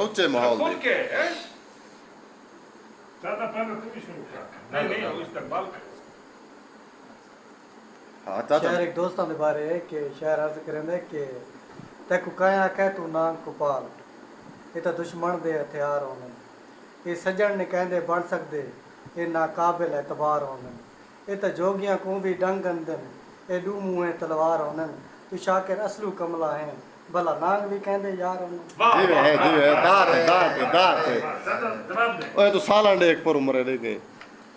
ਉੱਚੇ ਮਾਹੌਲ खोल ਦੇ के हैं ज़्यादा पहले तू ही शुरू कर। नहीं नहीं वो इस्तेमाल कर ਹਾਂ ਚਾਚਾ ਸ਼ਾਇਰ ਇੱਕ ਦੋਸਤਾਂ ਦੇ ਬਾਰੇ ਕਿ ਸ਼ਾਇਰ ਅਰਜ਼ ਕਰਿੰਦੇ ਕਿ ਤੈਨੂੰ ਕਾਇਆ ਕਹਿ ਤੂੰ ਨਾ ਕੁਪਾਲ ਇਹ ਤਾਂ ਦੁਸ਼ਮਣ ਦੇ ਹਥਿਆਰ ਹੋਣੇ ਇਹ ਸੱਜਣ ਨੇ ਕਹਿੰਦੇ ਬਣ ਸਕਦੇ ਇਹ ਨਾਕਾਬਿਲ ਐਤਬਾਰ ਹੋਣੇ ਇਹ ਤਾਂ ਜੋਗੀਆਂ ਕੋ ਵੀ ਡੰਗ ਅੰਦਨ ਇਹ ਦੂ ਮੂੰਹੇ ਤਲਵਾਰ ਹੋਣੇ ਤੂੰ ਸ਼ਾਕਿਰ ਅਸਲੂ ਕਮਲਾ ਹੈ ਭਲਾ ਨਾਂਗ ਵੀ ਕਹਿੰਦੇ ਯਾਰ ਹੋਣੇ ਜਿਵੇਂ ਦਾਤ ज़्यादा जवाब दे। ਓਏ ਤੂੰ ਸਾਲਾਂ ਦੇ ਇੱਕ ਪਰ ਉਮਰੇ ਦੇ ਕੇ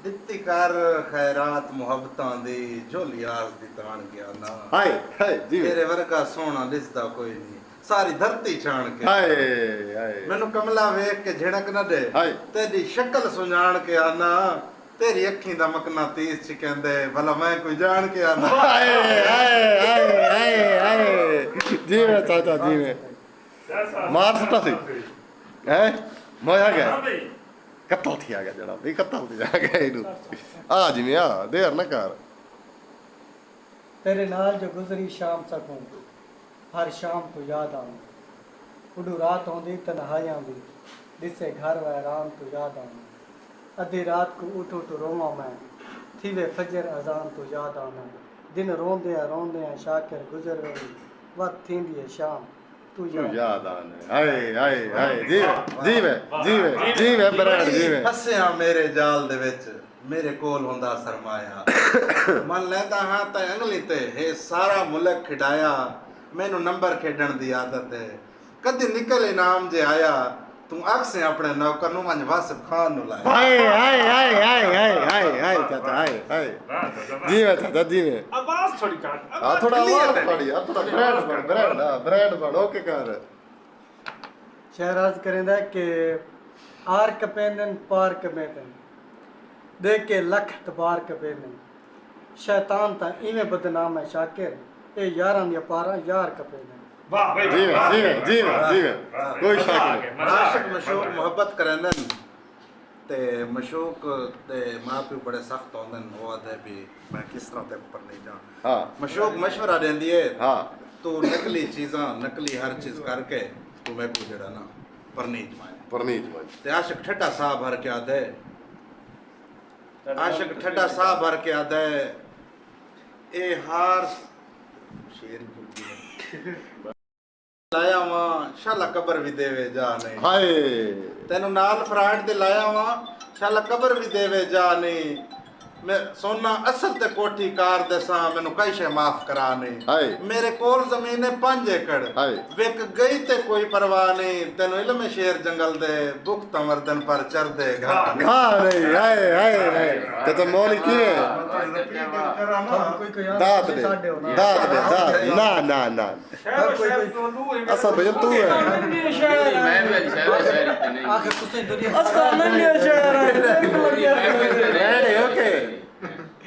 ਦਿੱਤੀ ਕਰ ਖੈਰਾਤ ਮੁਹੱਬਤਾਂ ਦੀ ਝੋਲੀ ਆਸ ਦੀ ਤਾਣ ਗਿਆ ਨਾ ਹਾਏ ਹਾਏ ਜਿਵੇਂ ਤੇਰੇ ਵਰਗਾ ਸੋਹਣਾ ਦਿਸਦਾ ਕੋਈ ਨਹੀਂ ਸਾਰੀ ਧਰਤੀ ਛਾਣ ਕੇ ਹਾਏ ਹਾਏ ਮੈਨੂੰ ਕਮਲਾ ਵੇਖ ਕੇ ਝਿੜਕ ਨਾ ਦੇ ਹਾਏ। ਤੇਰੀ ਸ਼ਕਲ ਸੁਝਾਣ ਕੇ ਆਨਾ ਤੇਰੀ ਅੱਖੀਂ ਦਾ ਮਕਨਾਤੀਸ ਚ ਕਹਿੰਦੇ ਭਲਾ ਮੈਂ ਕੋਈ ਜਾਣ ਕੇ ਆਨਾ ਹਾਏ ਹਾਏ ਹਾਏ ਹਾਏ ਹਾਏ ਜਿਵੇਂ ਚਾਚਾ ਜਿਵੇਂ जैसा मार सुट्टा सी। ਹੈ ਮੈਂ ਆ हाँ ਗਿਆ भाई। ਕਤਲ ਥੀ ਆ ਗਿਆ ਜਣਾ ਵੀ ਕਤਲ ਤੇ ਜਾ ਗਿਆ ਇਹਨੂੰ ਆ ਜਿਵੇਂ ਆ ਦੇਰ ਨਾ ਕਰ तेरे नाल जो गुजरी शाम सकूं हर शाम तो याद आऊं उडू रात होंदी तन्हाइयां दी दिसे घर वैरान तो याद आऊं अधी रात को उठ उठ रोवां मैं थीवे फजर अजान तो याद आना दिन रोंदे शाकिर गुजर वेई वक्त थींदी है शाम तू याद ਯਾਦ ਆਨੇ ਹਾਏ ਹਾਏ ਹਾਏ ਜਿਵੇਂ ਬਰਾੜ ਜਿਵੇਂ ਫਸਿਆ ਮੇਰੇ ਜਾਲ ਦੇ ਵਿੱਚ ਮੇਰੇ ਕੋਲ ਹੁੰਦਾ ਸਰਮਾਇਆ ਮਨ ਲੈਂਦਾ ਹਾਂ ਤਾਂ ਅੰਗਲੀ ਤੇ ਇਹ ਸਾਰਾ ਮੁਲਕ ਖਿਡਾਇਆ ਮੈਨੂੰ ਨੰਬਰ ਖੇਡਣ ਦੀ ਆਦਤ ਹੈ ਕਦੇ ਨਿਕਲ ਇਨਾਮ ਜੇ ਆਇਆ ਤੂੰ ਅਕਸੇ ਆਪਣੇ ਨੌਕਰ ਨੂੰ ਮੰਝ ਵਾਸਫ ਖਾਨ ਨੂੰ ਲਾਇਆ ਹਾਏ ਹਾਏ ਹਾਏ ਹਾਏ ਹਾਏ ਹਾਏ ਹਾਏ ਚਾਚਾ ਹਾਏ ਹਾਏ ਜਿਵੇਂ ਚਾਚਾ ਜਿਵੇਂ आवाज थोड़ी काट ਆ ਥੋੜਾ ਆਵਾਜ਼ ਪੜੀ ਆ ਥੋੜਾ ਬ੍ਰਾਂਡ ਬਣ ਓਕੇ ਕਰ शहराज करेंदा कि आर कपेंदन पार कपेंदन देख के लख तबार कपेंदन शैतान ता इवें बदनाम है शाकिर ए यारां दी पारा यार कपेंदन वाह भाई ਜਿਵੇਂ ਕੋਈ ਸ਼ੱਕ ਨਹੀਂ ਆਸ਼ਿਕ ਮਸ਼ੂਕ ਮੁਹੱਬਤ ਕਰਨਨ ਤੇ ਮਸ਼ੂਕ ਦੇ ਮਾਪੇ ਬੜੇ ਸਖਤ ਹੁੰਦੇ ਨੇ ਉਹ ਆਦੇ ਵੀ ਮੈਂ ਕਿਸ ਤਰ੍ਹਾਂ ਤੇ ਉੱਪਰ ਨਹੀਂ ਜਾ ਹਾਂ ਮਸ਼ੂਕ ਮਸ਼ਵਰਾ ਦਿੰਦੀ ਏ ਹਾਂ ਤੂੰ ਨਕਲੀ ਚੀਜ਼ਾਂ ਨਕਲੀ ਹਰ ਚੀਜ਼ ਕਰਕੇ ਤੂੰ ਮੈਂ ਕੋ ਜਿਹੜਾ ਨਾ ਪਰਨੀਤ ਮਾਇਆ ਪਰਨੀਤ ਭਾਈ ਤੇ ਆਸ਼ਿਕ ਠੱਡਾ ਸਾਹ ਭਰ ਕੇ ਆਦੇ ਆਸ਼ਿਕ ਠੱਡਾ ਸਾਹ ਭਰ ਕੇ ਆਦੇ ਇਹ ਹਾਰ ਸ਼ੇਰ ਲਾਇਆ ਵਾਂ ਸ਼ਾਲਾ ਕਬਰ ਵੀ ਦੇਵੇ ਜਾ ਨਹੀਂ ਹਾਏ ਤੈਨੂੰ ਨਾਲ ਫਰਾਡ ਤੇ ਲਾਇਆ ਵਾਂ ਸ਼ਾਲਾ ਕਬਰ ਵੀ ਦੇਵੇ ਜਾ ਨਹੀਂ ਮੈਂ ਸੋਨਾ ਅਸਲ ਤੇ ਕੋਠੀ ਕਾਰ ਦੇ ਸਾਂ ਮੈਨੂੰ ਕਈ ਸ਼ੇ ਮਾਫ ਕਰਾ ਨਹੀਂ ਹਾਏ ਮੇਰੇ ਕੋਲ ਜ਼ਮੀਨ ਹੈ 5 ਏਕੜ ਹਾਏ ਵਿਕ ਗਈ ਤੇ ਕੋਈ ਪਰਵਾਹ ਨਹੀਂ ਤੈਨੂੰ ਇਲਮ ਹੈ ਸ਼ੇਰ ਜੰਗਲ ਦੇ ਦੁੱਖ ਤਮਰਦਨ ਪਰ ਚੜਦੇਗਾ ਘਾ ਨਹੀਂ ਹਾਏ ਹਾਏ ਹਾਏ ਤੇ ਤਾਂ ਮੌਲੀ ਕਿਵੇਂ कोई कोई यार ਦਾਤ ਦੇ साडे होना ਦਾਤ ਦੇ ਦਾਤ ਨਾ शहर शहर तो लू ਅਸਾਂ ਭਜਨ ਤੂੰ ਹੈ मैं भी शहर नहीं आखिर कुछ दुनिया रेडी ओके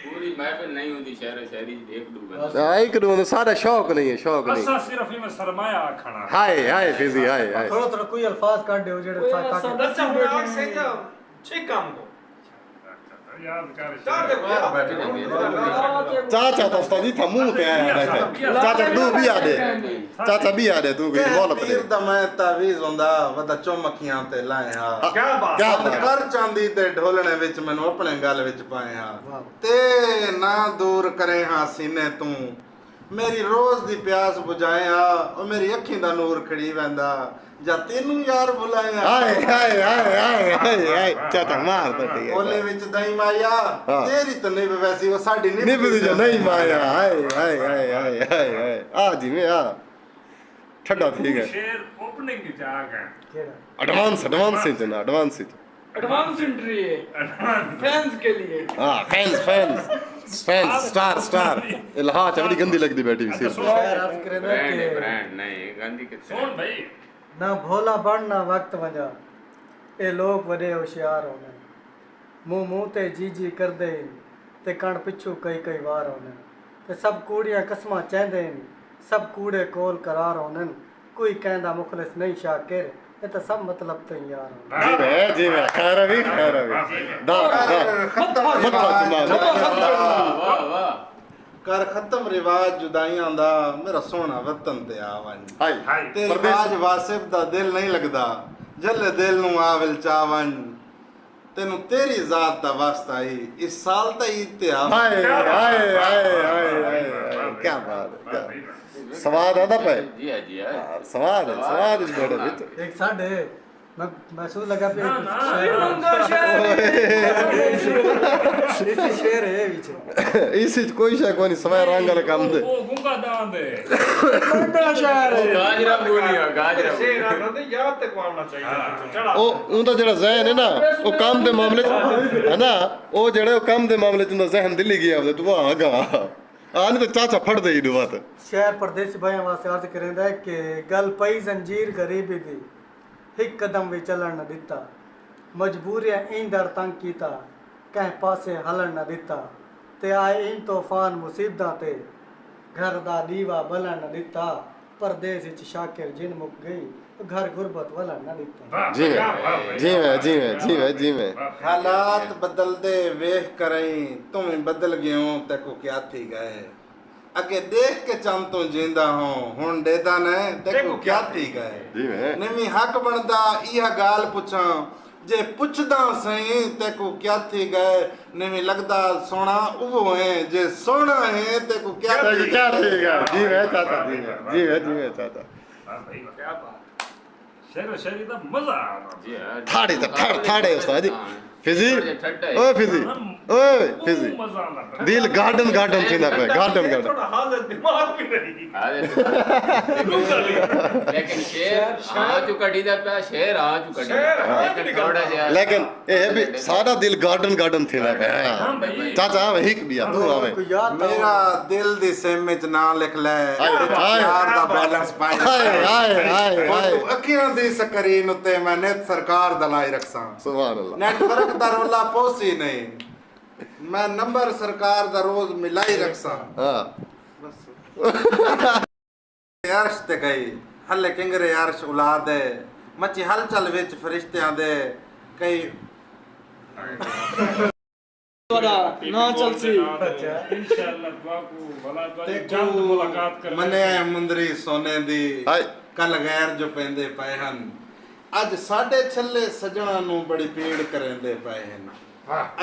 पूरी महफिल नहीं होती शहर शहरी एक डूबा ਇੱਕ ਨੂੰ ਸਾਡਾ ਸ਼ੌਕ ਨਹੀਂ ਹੈ ਸ਼ੌਕ ਨਹੀਂ असा सिर्फ इमें सरमाया आखना। ਹਾਏ ਹਾਏ ਫਿਜ਼ੀ ਹਾਏ ਹਾਏ थोड़ा थोड़ा कोई अल्फाज काट दो जेड़े ताकि अच्छा मैं आग से जा ठीक काम को याद कर। चार देखो ਚਾਚਾ ਤਾਂ ਉਸਤਾਦ ਜੀ ਥਾ ਮੂੰਹ ਤੇ ਆਇਆ ਬੈਠਾ ਚਾਚਾ ਤੂੰ ਵੀ ਆ ਦੇ ਚਾਚਾ ਵੀ ਆ ਦੇ ਤੂੰ ਕੋਈ ਮੌਲਤ ਦੇ ਪੀਰ ਦਾ ਮੈਂ ਤਾਵੀਜ਼ ਹੁੰਦਾ ਵਦਾ ਚੌਮਕੀਆਂ ਤੇ ਲਾਇਆ क्या बात ਕਿਆ ਬੰਦ ਬਾਤ ਕਰ ਚਾਂਦੀ ਤੇ ਢੋਲਣੇ ਵਿੱਚ ਮੈਨੂੰ ਆਪਣੇ ਗਲ ਵਿੱਚ ਪਾਇਆ ਤੇ ਨਾ ਦੂਰ ਕਰੇ ਹਾਂ ਸੀਨੇ ਤੂੰ ਮੇਰੀ ਰੋਜ਼ ਦੀ ਪਿਆਸ ਬੁਝਾਇਆ ਉਹ ਮੇਰੀ ਅੱਖੀਂ ਦਾ ਨੂਰ ਖੜੀ ਵੈਂਦਾ ਜਾਂ ਤੈਨੂੰ ਯਾਰ ਬੁਲਾਇਆ ਹਾਏ ਹਾਏ ਹਾਏ ਹਾਏ ਹਾਏ ਹਾਏ ਚਾਚਾ ਮਾਰ ਬੱਟੀ ਓਲੇ ਵਿੱਚ ਦਹੀਂ ਮਾਇਆ ਹਾਂ। ਤੇਰੀ ਤਾਂ ਨਿਭ ਵੈਸੀ ਉਹ ਸਾਡੀ ਨਿਭ ਜੋ ਨਹੀਂ ਮਾਇਆ ਹਾਏ ਹਾਏ ਹਾਏ ਹਾਏ ਹਾਏ ਹਾਏ ਆ ਜਿਵੇਂ ਆ ਠੱਡਾ ਠੀਕ ਹੈ शेर ओपनिंग की जाग है। केड़ा एडवांस ही ना एडवांस ही एडवांस एंट्री है फैंस के लिए हाँ फैंस स्टार इलाहा बड़ी गंदी लगती बैठी हुई सिर्फ शहर अर्ज करेंदा ब्रांड है कि ब्रांड नहीं गांधी के सुन भाई ना भोला बन ना वक्त वजा ये लोग वडे होशियार होने मुंह ते जी करदे ते कण पिछू कई वार होने ते सब कूड़ियां कसमां चेंदे सब कूड़े कोल करार होने कोई कहंदा मुखलिस नहीं शाकिर ये तो सब मतलब तो यार जी मैं खैर भी दा मत्था वाह वाह ਕਰ ਖਤਮ ਰਿਵਾਜ ਜੁਦਾਈਆਂ ਦਾ ਮੇਰਾ ਸੋਹਣਾ ਵਤਨ ਤੇ ਆਵਣ हाय हाय ਤੇ ਰਿਵਾਜ ਵਾਸਿਫ ਦਾ ਦਿਲ ਨਹੀਂ ਲੱਗਦਾ ਜੱਲੇ ਦਿਲ ਨੂੰ ਆਵਲ ਚਾਵਨ ਤੈਨੂੰ ਤੇਰੀ ਜ਼ਾਤ ਦਾ ਵਾਸਤਾ ਹੀ ਇਸ ਸਾਲ ਤਾਂ ਇਤਿਹਾਸ ਹਾਏ ਹਾਏ ਹਾਏ ਹਾਏ ਹਾਏ ਕੀ ਬਾਤ ਹੈ ਸਵਾਦ ਆਦਾ ਪਏ ਜੀ ਹੈ ਜੀ ਹੈ ਸਵਾਦ ਇਸ ਬੜੇ ਵਿੱਚ एक साढ़े मैं महसूस लगा पे इसी शेर है बीच ਇਸ ਵਿੱਚ ਕੋਈ ਸ਼ੱਕ ਨਹੀਂ ਸਵਾਦ ਰੰਗ ਵਾਲਾ ਕੰਮ ਦੇ ਉਹ ਗੁੰਗਾ ਦਾਨ ਦੇ बड़ा शहर है ਗਾਜਰਾ ਬੋਲੀਆ ਗਾਜਰਾ शेर आना तो याद तक मारना चाहिए चढ़ा ਉਹ ਉਹਦਾ ਜਿਹੜਾ ਜ਼ਹਿਨ ਹੈ ਨਾ ਉਹ ਕੰਮ ਦੇ ਮਾਮਲੇ 'ਚ ਹੈ ਨਾ ਉਹ ਜਿਹੜੇ ਉਹ ਕੰਮ ਦੇ ਮਾਮਲੇ 'ਚ ਉਹਦਾ ਜ਼ਹਿਨ ਦਿੱਲੀ ਗਿਆ ਉਹਦੇ ਤੂੰ ਆਗਾ ਆ ਨਹੀਂ ਤਾਂ ਚਾਚਾ ਫੜਦੇ ਹੀ ਦੁਬਾਤ शहर परदेसी भाइयों वास्ते अर्ज करेंदा है कि गल पई जंजीर गरीबी दी एक कदम भी चलन न दिता मजबूरियां इंदर तंग कीता कह पासे हलन न दिता ते आए इन तूफान मुसीबतां ते घर दा दीवा बलन न दिता परदेस विच शाकिर जिन मुक गई घर गुरबत वलन न दिता ਜਿਵੇਂ ਹਾਲਾਤ ਬਦਲਦੇ ਵੇਖ ਕਰਈ ਤੂੰ ਵੀ ਬਦਲ ਗਿਓ ਤੇ ਕੋ ਕਿਆ ਥੀ ਗਏ ਅੱਗੇ ਦੇਖ ਕੇ ਚੰਨ ਤੋਂ ਜਿੰਦਾ ਹਾਂ ਹੁਣ ਦੇਦਾ ਨੇ ਤੇ ਕੋ ਕਿਆ ਥੀ ਗਏ ਜਿਵੇਂ ਨਿਮੀ ਹੱਕ ਬਣਦਾ ਇਹ ਗੱਲ ਪੁੱਛਾਂ ਜੇ ਪੁੱਛਦਾ ਸਹੀ ਤੇ ਕੋ ਕਿਆ ਥੀ ਗਏ ਨਿਮੀ ਲੱਗਦਾ ਸੋਹਣਾ ਉਹ ਹੈ ਜੇ ਸੋਹਣਾ ਹੈ ਤੇ ਕੋ ਕਿਆ ਥੀ क्या रहेगा जिਵੇਂ ਚਾਚਾ ਜਿਵੇਂ ਚਾਚਾ ਵਾਹ ਭਾਈ ਕੀ ਬਾਤ ਸ਼ੇਰ ਸ਼ੇਰੀ ਦਾ ਮਜ਼ਾ ਆਉਂਦਾ ਜੀ ਹੈ ਥਾੜੇ ਉਸਤਾਦ ਜੀ ਫਿਜ਼ੀ ਓਏ ਫਿਜ਼ੀ ਮਜ਼ਾ ਆਉਂਦਾ ਦਿਲ ਗਾਰਡਨ ਥੀਂਦਾ ਪਿਆ ਗਾਰਡਨ थोड़ा हालत दिमाग भी नहीं ਲੇਕਿਨ ਸ਼ੇਰ ਆ ਚੁ ਕੱਢੀ ਦਾ ਪਿਆ ਸ਼ੇਰ ਆ ਚੁ ਕੱਢੀ ਲੇਕਿਨ ਥੋੜਾ ਜਿਹਾ ਲੇਕਿਨ ਇਹ ਵੀ ਸਾਡਾ ਦਿਲ ਗਾਰਡਨ ਥੀਂਦਾ ਪਿਆ ਚਾਚਾ ਆਵੇਂ ਹਿੱਕ ਵੀ ਆ ਤੂੰ ਆਵੇਂ कोई याद था ਮੇਰਾ ਦਿਲ ਦੀ ਸਿਮ ਵਿੱਚ ਨਾਂ ਲਿਖ ਲੈ ਪਿਆਰ ਦਾ ਬੈਲੈਂਸ ਪਾਈ ਹਾਏ ਤੂੰ ਅੱਖੀਆਂ ਦੀ ਸਕਰੀਨ ਉੱਤੇ ਮੈਂ ਨਿਤ ਸਰਕਾਰ ਦਾ ਲਾਈ ਰੱਖਾਂ ਸੁਭਾਨ ਅੱਲਾਹ ਨੈਟਵਰਕ ਦਾ ਰੋਲਾ ਪੋਸੀ ਨਹੀਂ ਮੈਂ ਨੰਬਰ ਸਰਕਾਰ ਦਾ ਰੋਜ਼ ਮਿਲਾਈ ਰੱਖਾਂ ਹਾਂ ਅਰਸ਼ ਤੇ ਗਈ ਹੱਲੇ ਕਿੰਗਰੇ ਅਰਸ਼ ਔਲਾਦ ਹੈ ਮੱਚੀ ਹਲਚਲ ਵਿੱਚ ਫਰਿਸ਼ਤਿਆਂ ਦੇ ਕਈ बड़ा ना चल सी इंशाअल्लाह दुआ को भला दुआ ਤੇ जल्द मुलाकात कर ਮੰਨਿਆ ਮੁੰਦਰੀ ਸੋਨੇ ਦੀ ਹਾਏ ਕੱਲ ਗੈਰ ਜੋ ਪੈਂਦੇ ਪਏ ਹਨ ਅੱਜ ਸਾਡੇ ਛੱਲੇ ਸਜਣਾ ਨੂੰ ਬੜੀ ਪੀੜ ਕਰੇਂਦੇ ਪਏ ਹਨ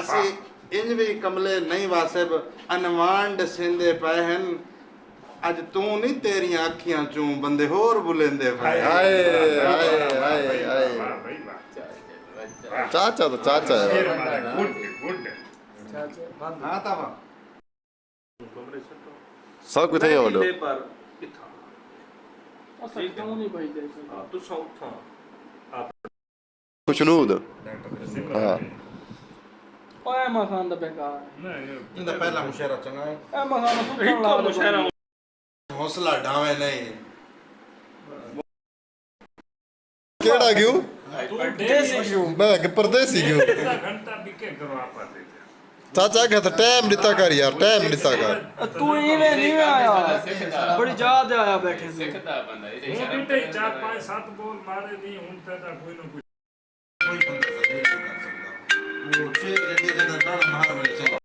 ਅਸੀਂ ਇੰਜ ਵੀ ਕਮਲੇ ਨਹੀਂ ਵਾਸਿਬ ਅਨਵਾਨ ਦਸਿੰਦੇ ਪਏ ਹਨ ਅੱਜ ਤੂੰ ਨਹੀਂ ਤੇਰੀਆਂ ਅੱਖੀਆਂ ਚੋਂ ਬੰਦੇ ਹੋਰ ਬੁਲੇਂਦੇ ਪਏ ਹਾਏ वाह भाई वाह ਚਾਚਾ ਤਾਂ ਚਾਚਾ ਹੈ गुड ਹਾਂ ਤਾਂ ਵਾ ਸਭ ਕੁਝ ਹੈ ਉਹਦਾ पर इथा असल क्यों नहीं भाई जैसे हां तू सौथा ਖੁਸ਼ਨੂਦ ਹਾਂ ओए मखान दा बेकार नहीं ਇਹਦਾ ਪਹਿਲਾ ਮੁਸ਼ਾਰਾ ਚੰਗਾ ਹੈ ए मखान सुन ला मुशहरा ਹੌਸਲਾ ਢਾਵੇਂ ਨਹੀਂ ਕਿਹੜਾ ਗਿਓ देसी क्यों ਮੈਂ ਕਿ ਪਰਦੇਸੀ ਗਿਓ घंटा बिके करो आप आते ਚਾਚਾ ਕਹਿੰਦਾ ਟਾਈਮ ਦਿੱਤਾ ਕਰ ਯਾਰ ਟਾਈਮ ਦਿੱਤਾ ਕਰ तू इवे नहीं आया बड़ी याद आया बैठे से ਸਿੱਖਦਾ ਬੰਦਾ ਇਹ वो भी 4 5 7 बॉल मारे नहीं हूं तो कोई ना कोई ਕੋਈ ਬੰਦਾ ਜ਼ਰੂਰ ਕਰ ਸਕਦਾ ਉਹ ਚੇਕ ਜਿਹੜੀ ਜਗ੍ਹਾ ਡਰ ਮਾਰ ਵੇ